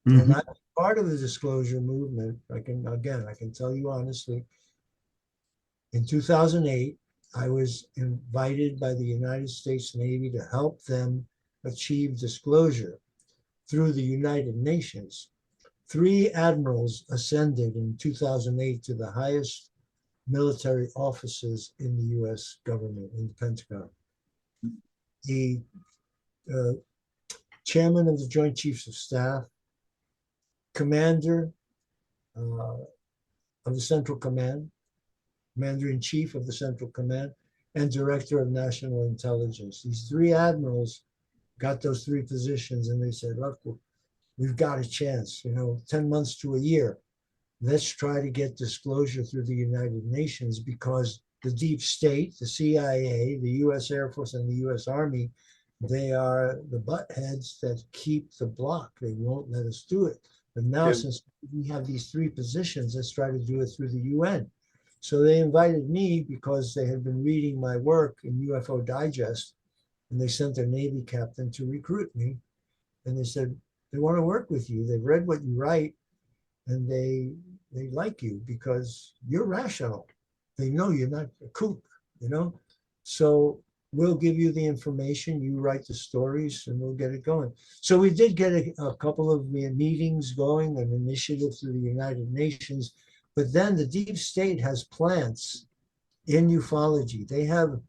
And Mhm. I'm part of the disclosure movement. I can tell you honestly, in 2008, I was invited by the United States Navy to help them achieve disclosure through the United Nations. Three admirals ascended in 2008 to the highest military offices in the US government, in the Pentagon. The uh, chairman of the Joint Chiefs of Staff, commander uh, of the Central Command, commander in chief of the Central Command, and director of national intelligence. These three admirals got those three positions, and they said, look, we've got a chance, 10 months to a year. Let's try to get disclosure through the United Nations, because the deep state, the CIA, the US Air Force, and the US Army, they are the butt heads that keep the block. They won't let us do it. But now, Yeah. since we have these three positions, let's try to do it through the UN. So they invited me because they had been reading my work in UFO Digest, and they sent their Navy captain to recruit me. And they said, they want to work with you. They've read what you write, and they like you because you're rational. They know you're not a kook, you know? So we'll give you the information, you write the stories, and we'll get it going. So we did get a couple of meetings going, an initiative through the United Nations, but then the deep state has plants in ufology. They have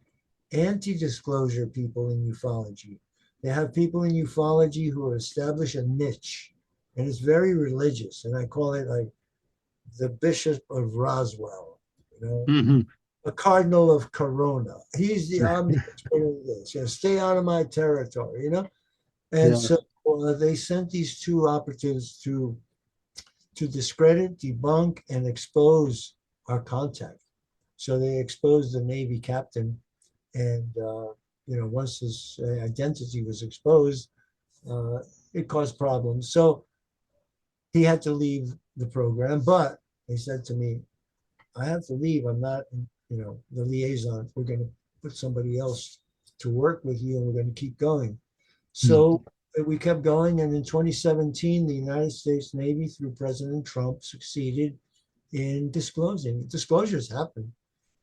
anti-disclosure people in ufology. They have people in ufology who establish a niche, and it's very religious. And I call it like the Bishop of Roswell, Mhm. a Cardinal of Corona. He's the omnipotent of this. Stay out of my territory. And Yeah. so they sent these two operatives to discredit, debunk, and expose our contact. So they exposed the Navy captain, and once his identity was exposed, uh, it caused problems. So he had to leave the program. But he said to me, "I have to leave. I'm not, the liaison. We're going to put somebody else to work with you, and we're going to keep going." Mhm. So we kept going, and in 2017, the United States Navy, through President Trump, succeeded in disclosing. Disclosures happen.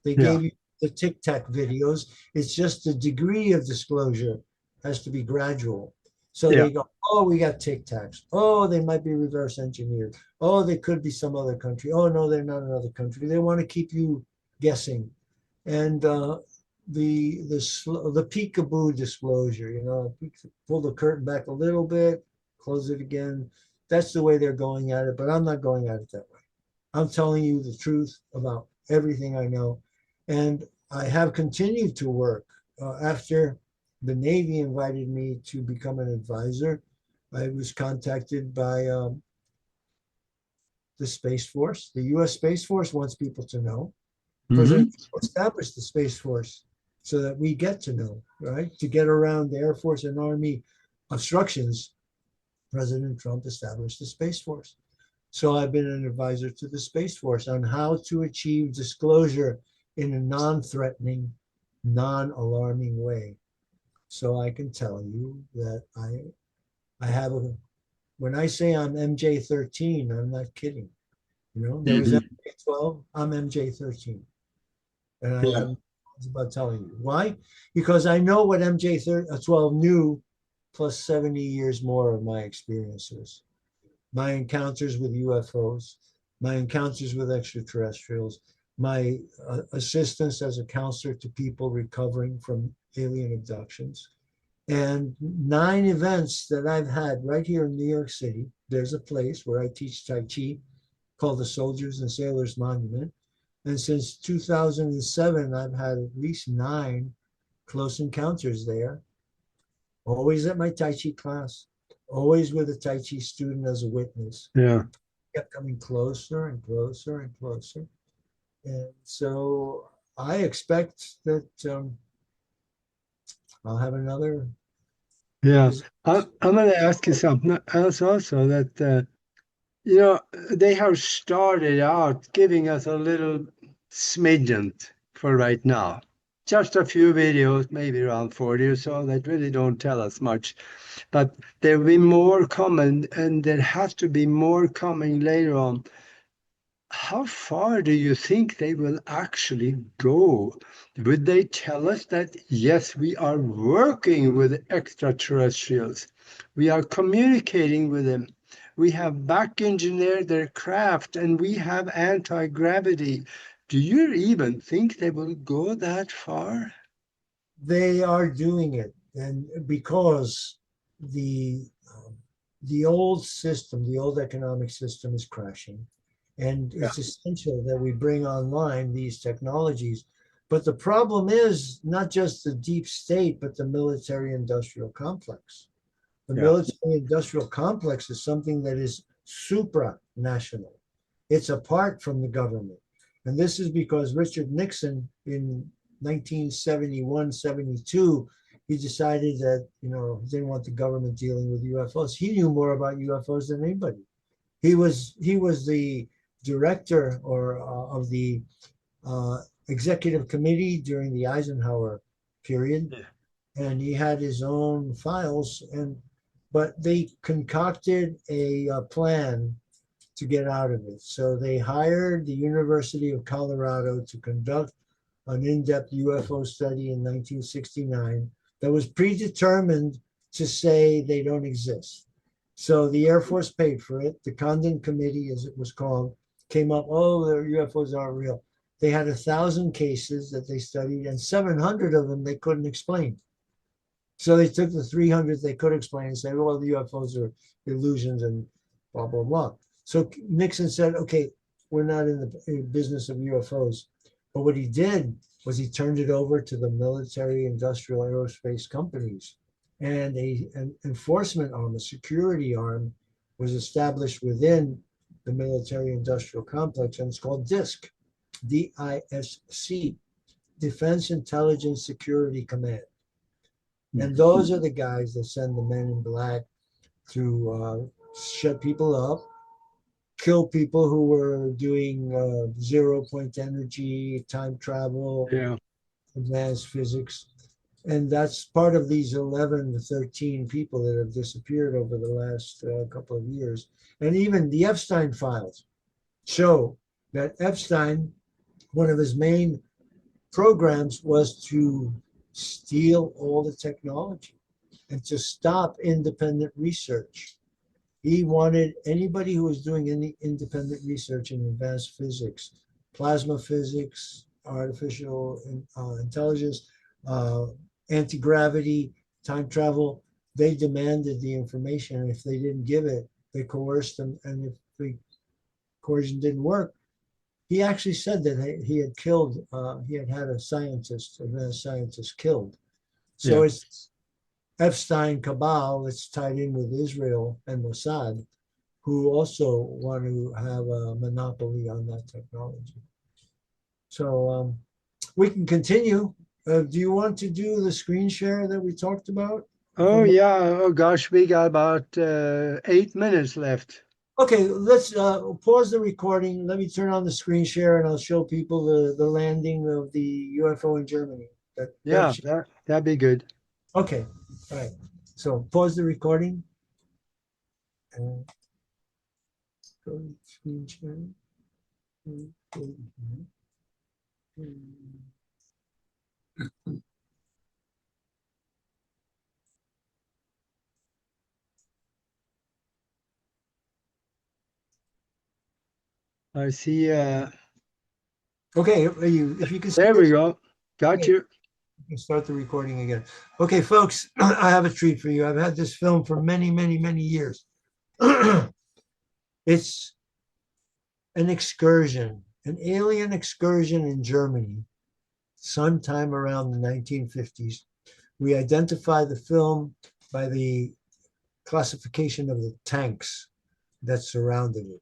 They Yeah. gave you the Tic Tac videos. It's just the degree of disclosure has to be gradual. So Yeah. they go, oh, we got Tic Tacs. Oh, they might be reverse engineered. Oh, they could be some other country. Oh, no, they're not another country. They want to keep you guessing. And the peekaboo disclosure, pull the curtain back a little bit, close it again. That's the way they're going at it, but I'm not going at it that way. I'm telling you the truth about everything I know. And I have continued to work after the Navy invited me to become an advisor. I was contacted by the Space Force. The US Space Force wants people to know. President Trump established the Space Force so that we get to know, right? To get around the Air Force and Army obstructions, President Trump established the Space Force. So I've been an advisor to the Space Force on how to achieve disclosure in a non-threatening, non-alarming way. So I can tell you that I have a, when I say I'm MJ-13, I'm not kidding. You know, there was MJ-12, I'm MJ-13. And I'm about telling you. Why? Because I know what MJ-12 knew, plus 70 years more of my experiences. My encounters with UFOs, my encounters with extraterrestrials, my assistance as a counselor to people recovering from alien abductions, and 9 events that I've had right here in New York City. There's a place where I teach Tai Chi called the Soldiers and Sailors Monument. And since 2007, I've had at least 9 close encounters there, always at my Tai Chi class, always with a Tai Chi student as a witness. Yeah. Kept coming closer and closer and closer. And so I expect that I'll have another. Yeah. I'm going to ask you something else also that, you know, they have started out giving us a little smidgen for right now. Just a few videos, maybe around 40 or so, that really don't tell us much. But there will be more coming, and there has to be more coming later on. How far do you think they will actually go? Would they tell us that, yes, we are working with extraterrestrials, we are communicating with them, we have back engineered their craft, and we have anti-gravity? Do you even think they will go that far? They are doing it, and because the um, the old system, the old economic system, is crashing, and Yeah, it's essential that we bring online these technologies. But the problem is not just the deep state, but the military-industrial complex. The yeah, military-industrial complex is something that is supranational. It's apart from the government. And this is because Richard Nixon in 1971, 72, he decided that, you know, he didn't want the government dealing with UFOs. He knew more about UFOs than anybody. He was the director or of the executive committee during the Eisenhower period, yeah. and he had his own files. But they concocted a plan to get out of it. So they hired the University of Colorado to conduct an in-depth UFO study in 1969 that was predetermined to say they don't exist. So the Air Force paid for it. The Condon Committee, as it was called, came up, oh, the UFOs aren't real. They had 1,000 cases that they studied, and 700 of them they couldn't explain. So they took the 300 they could explain and said, well, the UFOs are illusions and blah, blah, blah. So Nixon said, okay, we're not in the business of UFOs. But what he did was he turned it over to the military industrial aerospace companies. And an enforcement arm, a security arm, was established within the military industrial complex, and it's called DISC, DISC, Defense Intelligence Security Command. And those are the guys that send the men in black to shut people up, kill people who were doing 0 point energy, time travel, Yeah. advanced physics. And that's part of these 11 to 13 people that have disappeared over the last couple of years. And even the Epstein files show that Epstein, one of his main programs was to steal all the technology and to stop independent research. He wanted anybody who was doing any independent research in advanced physics, plasma physics, artificial intelligence, anti-gravity, time travel, they demanded the information. And if they didn't give it, they coerced them. And if the coercion didn't work, he actually said that he had killed, he had had a scientist, advanced scientist killed. So Yeah. it's Epstein cabal that's tied in with Israel and Mossad, who also want to have a monopoly on that technology. So we can continue. Do you want to do the screen share that we talked about? Oh, From yeah. Oh, gosh, we got about 8 minutes left. Okay, let's pause the recording. Let me turn on the screen share and I'll show people the landing of the UFO in Germany. Yeah, that'd be good. Okay, all right. So pause the recording and go to screen share. I see. Okay, if you can see There we it, go. Got okay, you. you can start the recording again. Okay, folks, I have a treat for you. I've had this film for many, many, many years. It's an excursion, an alien excursion in Germany, sometime around the 1950s. We identify the film by the classification of the tanks that surrounded it.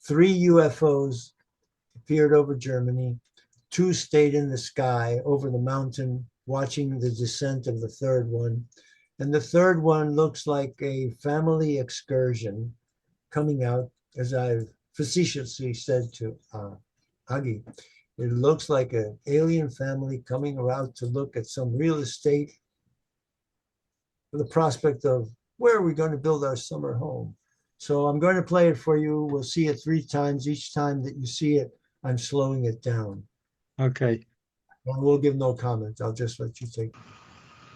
3 UFOs appeared over Germany. 2 stayed in the sky over the mountain, watching the descent of the third one. And the third one looks like a family excursion coming out, as I've facetiously said to Aage. It looks like an alien family coming around to look at some real estate for the prospect of where are we going to build our summer home. So I'm going to play it for you. We'll see it 3 times. Each time that you see it, I'm slowing it down. Okay. I will give no comment. I'll just let you take.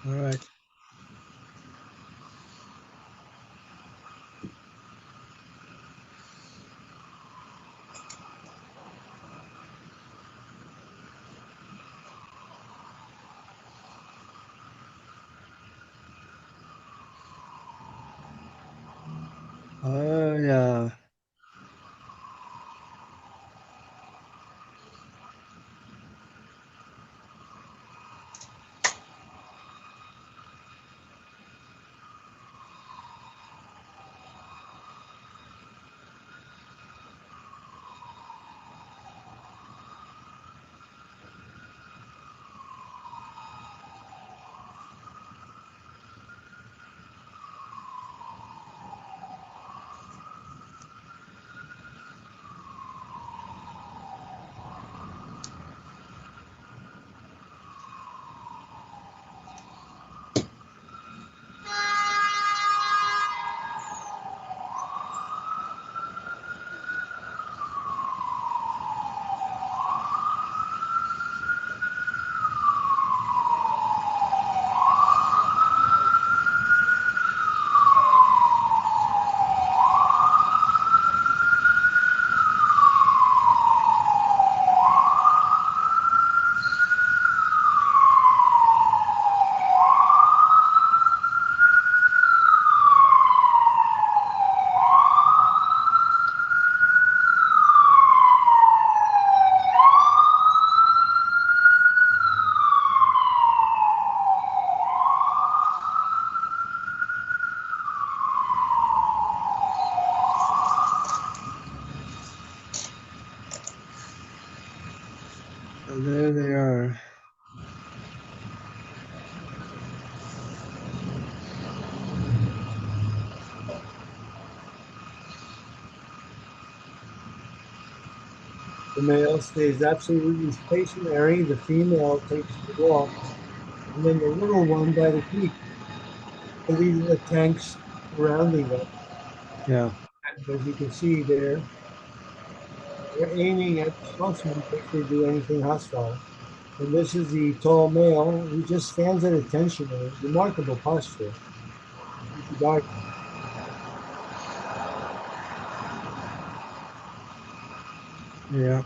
All right. Oh, yeah. So there they are. The male stays absolutely stationary. The female takes the walk. And then the little one by the feet. These are the tanks surrounding them. Yeah. And as you can see there, they're aiming at Schlossman if they do anything hostile. And this is the tall male who just stands at attention in remarkable posture. Dark. Yeah.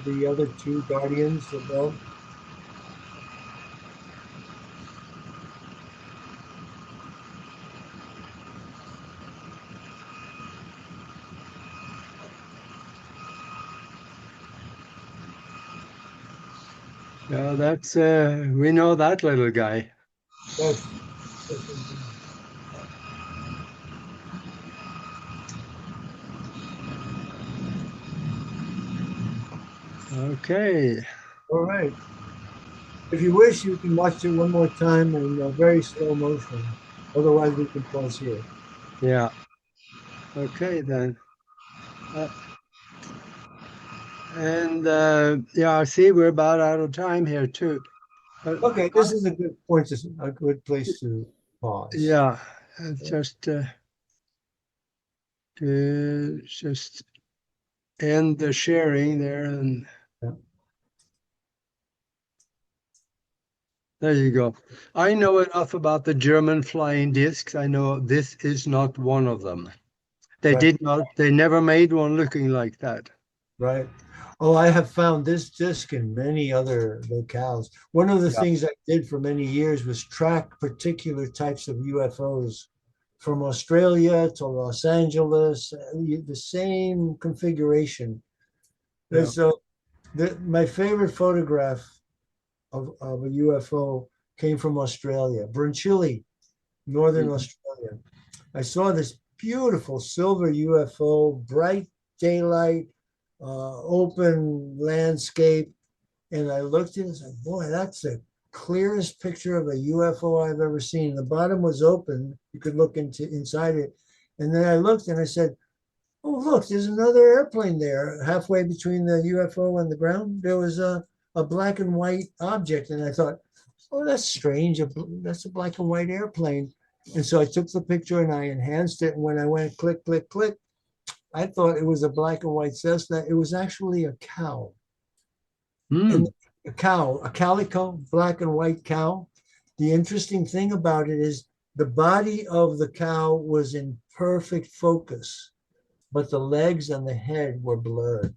the other two guardians above. Yeah, that's we know that little guy. Yes. Yes, indeed. Okay. All right. If you wish, you can watch it one more time in very slow motion. Otherwise, we can pause here. Yeah. Okay then. Uh, and yeah, I see we're about out of time here too. But Okay, this is a good point, a good place to pause. yeah, just to just end the sharing there, and Yeah, there you go. I know enough about the German flying discs. I know this is not one of them. They right, did not. They never made one looking like that. right. Oh, I have found this disc in many other locales. One of the Yeah. things I did for many years was track particular types of UFOs from Australia to Los Angeles, the same configuration. Yeah. There's my favorite photograph of a UFO came from Australia, Brinchili, Northern Mhm. Australia. I saw this beautiful silver UFO, bright daylight, open landscape. And I looked at it and said, boy, that's the clearest picture of a UFO I've ever seen. The bottom was open. You could look inside it. And then I looked and I said, oh, look, there's another airplane there. Halfway between the UFO and the ground, there was a black and white object. And I thought, oh, that's strange. That's a black and white airplane. And so I took the picture and I enhanced it. And when I went click, click, click, I thought it was a black and white Cessna. It was actually a cow. And Mm. a calico, black and white cow. The interesting thing about it is the body of the cow was in perfect focus, but the legs and the head were blurred.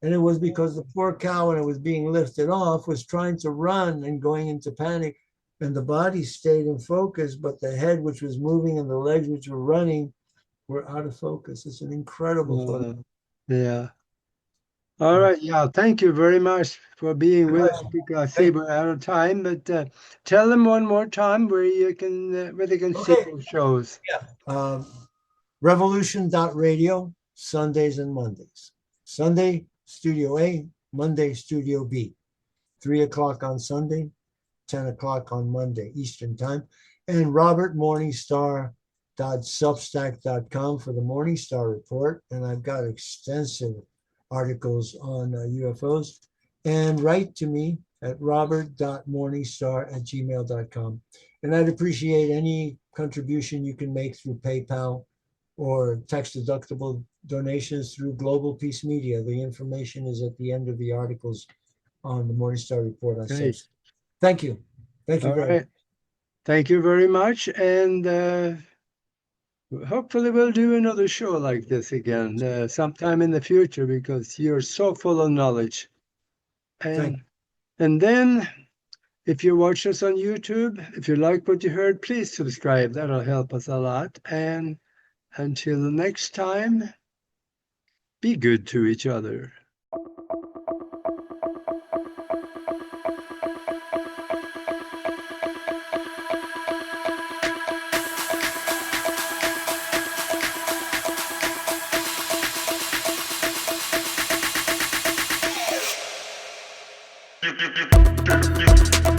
And it was because the poor cow, when it was being lifted off, was trying to run and going into panic. And the body stayed in focus, but the head, which was moving, and the legs, which were running, were out of focus. It's an incredible photo. Yeah. All right. Yeah. Thank you very much for being with us. Because I see Thank we're out of time, but tell them one more time where you can where they can see Okay. your shows. Yeah. Revolution.radio, Sundays and Mondays. Sunday, Studio A, Monday, Studio B. 3 o'clock on Sunday, 10 o'clock on Monday, Eastern Time. And robertmorningstar.substack.com for the Morningstar Report. And I've got extensive articles on UFOs. And write to me at robert.morningstar@gmail.com. And I'd appreciate any contribution you can make through PayPal or tax deductible donations through Global Peace Media. The information is at the end of the articles on the Morningstar Report on Okay. Substack. Thank you. Thank you All very much. right. Thank you very much, and hopefully we'll do another show like this again sometime in the future because you're so full of knowledge. Thank you. And then if you watch us on YouTube, if you like what you heard, please subscribe. That'll help us a lot. And until next time, be good to each other. You